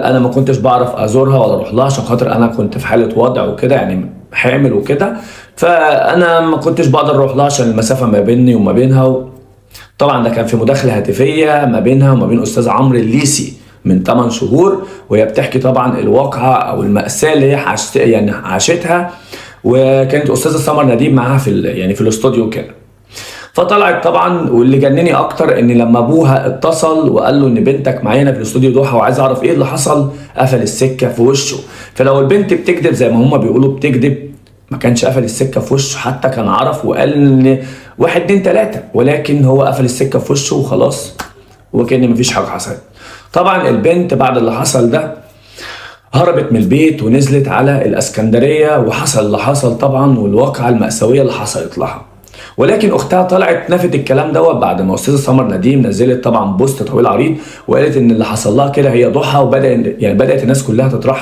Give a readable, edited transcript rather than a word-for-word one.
انا ما كنتش بعرف ازورها ولا اروح لها عشان خاطر انا كنت في حاله وضع وكده، يعني حامل وكده. فانا ما كنتش بقدر اروح لها عشان المسافه ما بيني وما بينها. طبعا ده كان في مداخله هاتفيه ما بينها وما بين استاذ عمرو الليثي من 8 شهور، وهي بتحكي طبعا الواقعه او الماساه اللي هي يعني عاشتها. وكانت استاذه سمر نديم معاها يعني في الاستوديو كده. فطلعت طبعا، واللي جنني اكتر ان لما ابوها اتصل وقال له ان بنتك معانا في الاستوديو ضحى وعايز اعرف ايه اللي حصل، قفل السكه في وشه. فلو البنت بتكذب زي ما هما بيقولوا بتكذب، ما كانش قفل السكه في وشه، حتى كان عرف وقال ان واحد اتنين تلاته، ولكن هو قفل السكه في وشه وخلاص، وكأن مفيش حاجه حصلت. طبعا البنت بعد اللي حصل ده هربت من البيت ونزلت على الاسكندريه، وحصل اللي حصل طبعا، والواقعه المأساويه اللي حصلت لها. ولكن اختها طلعت نفت الكلام دوت بعد ما استاذه سمر نديم نزلت طبعا بوست طويل عريض، وقالت ان اللي حصل لها كده هي ضحى، بدات الناس كلها تطرح